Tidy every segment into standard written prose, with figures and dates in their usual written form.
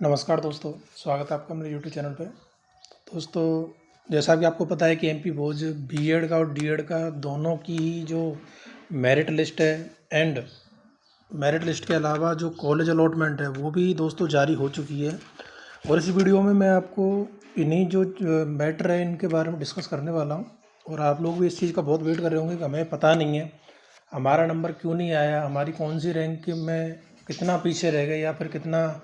नमस्कार दोस्तों, स्वागत है आपका मेरे यूट्यूब चैनल पे। दोस्तों, जैसा कि आपको पता है कि एमपी बोर्ड बीएड का और डीएड का दोनों की ही जो मेरिट लिस्ट है एंड मेरिट लिस्ट के अलावा जो कॉलेज अलॉटमेंट है वो भी दोस्तों जारी हो चुकी है। और इस वीडियो में मैं आपको इन्हीं जो मैटर है इनके बारे में डिस्कस करने वाला हूँ। और आप लोग भी इस चीज़ का बहुत वेट कर रहे होंगे कि हमें पता नहीं है हमारा नंबर क्यों नहीं आया, हमारी कौन सी रैंक में कितना पीछे रह गए या फिर कितना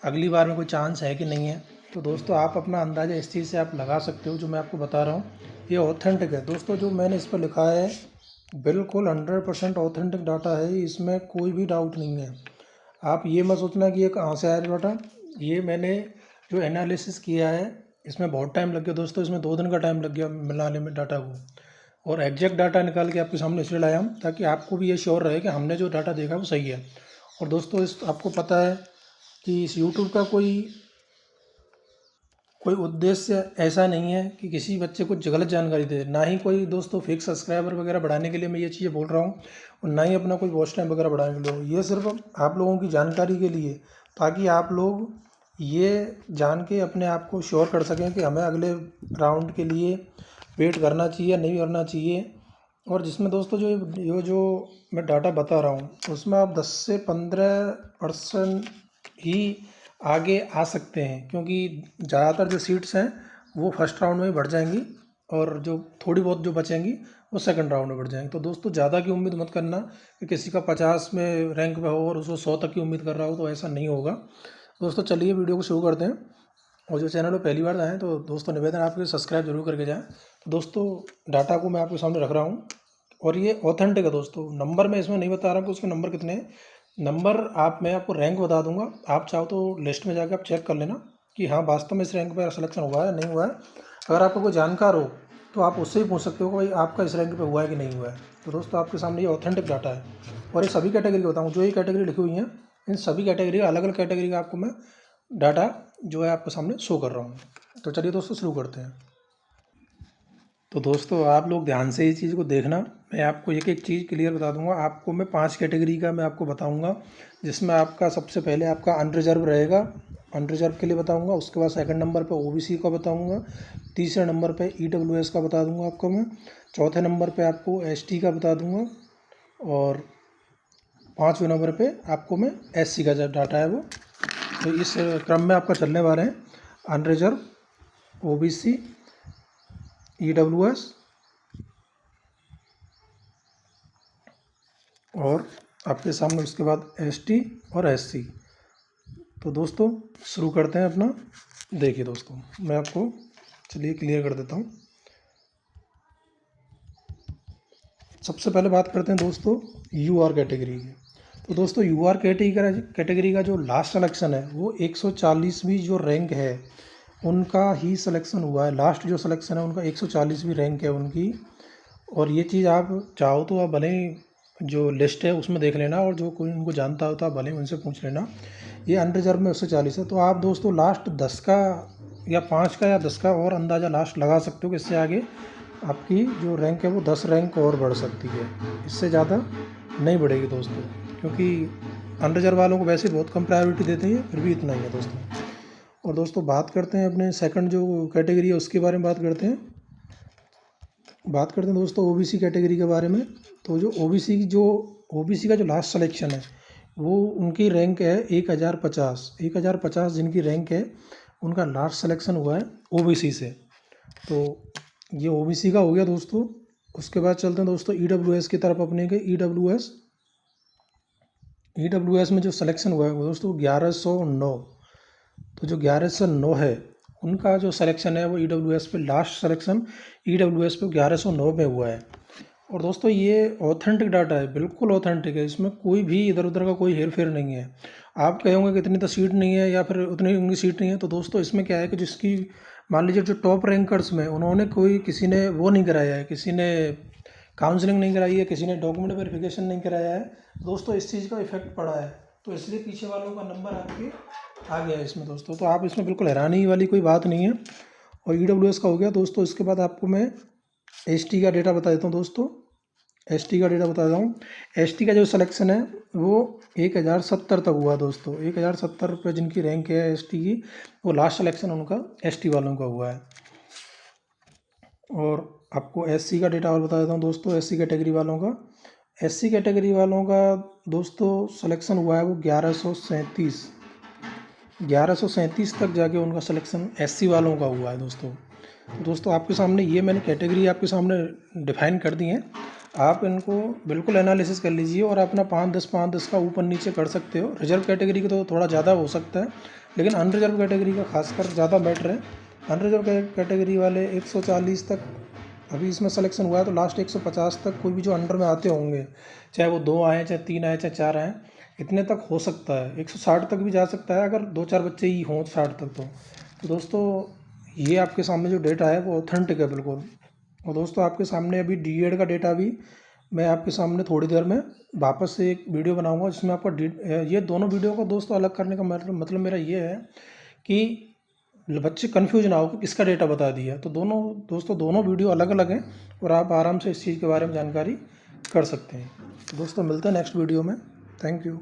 अगली बार में कोई चांस है कि नहीं है। तो दोस्तों, आप अपना अंदाज़ा इस चीज़ से आप लगा सकते हो। जो मैं आपको बता रहा हूँ ये ऑथेंटिक है दोस्तों। जो मैंने इस पर लिखा है बिल्कुल 100% ऑथेंटिक डाटा है, इसमें कोई भी डाउट नहीं है। आप ये मत सोचना कि ये कहाँ से आया डाटा। ये मैंने जो एनालिसिस किया है इसमें बहुत टाइम लग गया दोस्तों, इसमें 2 दिन का टाइम लग गया मिलाने में डाटा को। और एग्जैक्ट डाटा निकाल के आपके सामने इसलिए लाया हूँ ताकि आपको भी ये श्योर रहे कि हमने जो डाटा देखा वो सही है। और दोस्तों, इस आपको पता है कि इस यूट्यूब का कोई उद्देश्य ऐसा नहीं है कि किसी बच्चे को गलत जानकारी दे, ना ही कोई दोस्तों फेक सब्सक्राइबर वगैरह बढ़ाने के लिए मैं ये चीज़ें बोल रहा हूँ, और ना ही अपना कोई वॉच टाइम वगैरह बढ़ाने के लिए। ये सिर्फ आप लोगों की जानकारी के लिए, ताकि आप लोग ये जान के अपने आप को श्योर कर सकें कि हमें अगले राउंड के लिए वेट करना चाहिए नहीं करना चाहिए। और जिसमें दोस्तों जो मैं डाटा बता रहा हूँ उसमें आप 10 से 15% ही आगे आ सकते हैं, क्योंकि ज़्यादातर जो सीट्स हैं वो फर्स्ट राउंड में ही बढ़ जाएंगी और जो थोड़ी बहुत जो बचेंगी वो सेकंड राउंड में बढ़ जाएंगी। तो दोस्तों, ज़्यादा की उम्मीद मत करना कि किसी का 50 में रैंक पे हो और उसको 100 तक की उम्मीद कर रहा हो, तो ऐसा नहीं होगा। दोस्तों, चलिए वीडियो को शुरू करते हैं। और जो चैनल पर पहली बार आए तो दोस्तों निवेदन आपके सब्सक्राइब जरूर करके जाएँ। तो दोस्तों, डाटा को मैं आपके सामने रख रहा हूँ और ये ऑथेंटिक है दोस्तों। नंबर मैं इसमें नहीं बता रहा कि उसके नंबर कितने हैं। नंबर मैं आपको रैंक बता दूंगा, आप चाहो तो लिस्ट में जाकर आप चेक कर लेना कि हाँ वास्तव में इस रैंक पर सिलेक्शन हुआ है नहीं हुआ है। अगर आपको कोई जानकार हो तो आप उससे ही पूछ सकते हो कि भाई आपका इस रैंक पे हुआ है कि नहीं हुआ है। तो दोस्तों, आपके सामने ये ऑथेंटिक डाटा है और ये सभी कैटेगरी का बताऊँ। जो ये कैटेगरी लिखी हुई है इन सभी कैटेगरी का अलग अलग कैटेगरी का आपको मैं डाटा जो है आपके सामने शो कर रहा हूँ। तो चलिए दोस्तों, शुरू करते हैं। तो दोस्तों, आप लोग ध्यान से इस चीज़ को देखना। मैं आपको एक एक चीज़ क्लियर बता दूंगा। आपको मैं 5 कैटेगरी का मैं आपको बताऊंगा, जिसमें आपका सबसे पहले आपका अनरिजर्व रहेगा, अनरिजर्व के लिए बताऊंगा। उसके बाद सेकंड नंबर पे ओबीसी का बताऊंगा, तीसरे नंबर पे ईडब्ल्यूएस का बता दूंगा आपको मैं, चौथे नंबर पे आपको एसटी का बता दूंगा, और 5वें नंबर पे आपको मैं एससी का जो डाटा है वो। तो इस क्रम में आपका चलने वाले हैं अनरिजर्व, ओबीसी, ईडब्ल्यूएस और आपके सामने उसके बाद एसटी और एससी। तो दोस्तों, शुरू करते हैं अपना। देखिए दोस्तों, मैं आपको चलिए क्लियर कर देता हूँ। सबसे पहले बात करते हैं दोस्तों यूआर कैटेगरी की। तो दोस्तों, यूआर कैटेगरी का जो लास्ट सिलेक्शन है वो 140वीं जो रैंक है उनका ही सिलेक्शन हुआ है। लास्ट जो सिलेक्शन है उनका 140वीं रैंक है उनकी। और ये चीज़ आप चाहो तो आप भले ही जो लिस्ट है उसमें देख लेना, और जो कोई उनको जानता हो तो आप भले ही उनसे पूछ लेना। ये अनरिजर्व में 140 है। तो आप दोस्तों लास्ट 10 का या 5 का या 10 का और अंदाज़ा लास्ट लगा सकते हो कि इससे आगे आपकी जो रैंक है वो 10 रैंक और बढ़ सकती है, इससे ज़्यादा नहीं बढ़ेगी दोस्तों, क्योंकि अनरिजर्व वालों को वैसे बहुत कम प्रायोरिटी देते हैं, फिर भी इतना ही है दोस्तों। और दोस्तों, बात करते हैं अपने सेकंड जो कैटेगरी है उसके बारे में बात करते हैं दोस्तों ओबीसी कैटेगरी के बारे में। तो जो ओबीसी का जो लास्ट सिलेक्शन है वो उनकी रैंक है 1050 जिनकी रैंक है उनका लास्ट सिलेक्शन हुआ है ओबीसी से। तो ये ओबीसी का हो गया दोस्तों। उसके बाद चलते हैं दोस्तों ईडब्ल्यूएस की तरफ अपने के। ईडब्ल्यूएस में जो सिलेक्शन हुआ है वो दोस्तों 1109। तो जो 1109 है उनका जो सिलेक्शन है वो ईडब्ल्यूएस पे लास्ट सिलेक्शन ईडब्ल्यूएस पे 1109 में हुआ है। और दोस्तों, ये ऑथेंटिक डाटा है, बिल्कुल ऑथेंटिक है, इसमें कोई भी इधर उधर का कोई हेर फेर नहीं है। आप कहोगे कि इतनी तो सीट नहीं है या फिर उतनी उनकी सीट नहीं है, तो दोस्तों इसमें क्या है कि जिसकी मान लीजिए जो टॉप रैंकर्स में उन्होंने किसी ने वो नहीं कराया है, किसी ने काउंसलिंग नहीं कराई है, किसी ने डॉक्यूमेंट वेरिफिकेशन नहीं कराया है, दोस्तों इस चीज़ का इफेक्ट पड़ा है। तो इसलिए पीछे वालों का नंबर आपके आ गया है इसमें दोस्तों। तो आप इसमें बिल्कुल हैरानी वाली कोई बात नहीं है। और ईडब्ल्यूएस का हो गया दोस्तों। इसके बाद आपको मैं एसटी का डेटा बता देता हूँ दोस्तों। एसटी का डेटा बताता हूँ। एसटी का जो सिलेक्शन है वो 1070 तक हुआ दोस्तों। 1070 रुपये जिनकी रैंक है एसटी की, वो लास्ट सिलेक्शन उनका एसटी वालों का हुआ है। और आपको एससी का डेटा और बता देता हूँ दोस्तों। एससी कैटेगरी वालों का, एससी कैटेगरी वालों का दोस्तों सिलेक्शन हुआ है वो 1137 तक जाके उनका सिलेक्शन एससी वालों का हुआ है दोस्तों। तो दोस्तों आपके सामने ये मैंने कैटेगरी आपके सामने डिफाइन कर दी हैं। आप इनको बिल्कुल एनालिसिस कर लीजिए और अपना 5-10 का ऊपर नीचे कर सकते हो। रिजर्व कैटेगरी का तो थोड़ा ज़्यादा हो सकता है, लेकिन अनरिजर्व कैटेगरी का खासकर ज़्यादा बेटर है। अनरिजर्व कैटेगरी वाले 140 तक अभी इसमें सिलेक्शन हुआ है, तो लास्ट 150 तक कोई भी जो अंडर में आते होंगे, चाहे वो 2 आए, चाहे 3 आए, चाहे 4 आए, इतने तक हो सकता है। 160 तक भी जा सकता है अगर 2-4 बच्चे ही हों 60 तक। तो दोस्तों ये आपके सामने जो डेटा है वो ऑथेंटिक है बिल्कुल। और दोस्तों आपके सामने अभी डीएड का डेटा भी मैं आपके सामने थोड़ी देर में वापस से एक वीडियो बनाऊंगा, जिसमें आपका ये दोनों वीडियो को दोस्तों अलग करने का मतलब मेरा ये है कि बच्चे कन्फ्यूज ना हो कि किसका डेटा बता दिया। तो दोनों वीडियो अलग अलग हैं और आप आराम से इस चीज़ के बारे में जानकारी कर सकते हैं। तो दोस्तों मिलते हैं नेक्स्ट वीडियो में। Thank you.